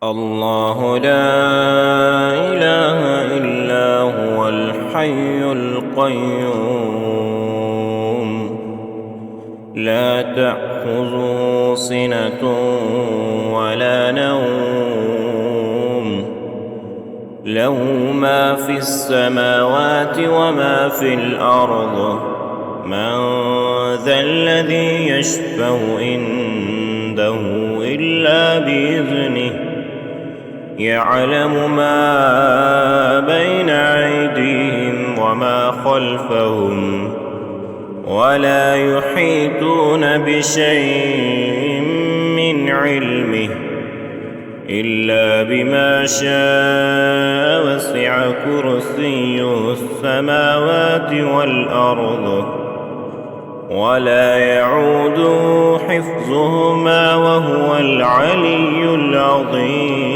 الله لا إله إلا هو الحي القيوم لا تأخذه سنة ولا نوم له ما في السماوات وما في الأرض من ذا الذي يشفع عنده إلا بإذنه يعلم ما بين أيديهم وما خلفهم ولا يحيطون بشيء من علمه إلا بما شاء وسع كرسيه السماوات والأرض ولا يعوده حفظهما وهو العلي العظيم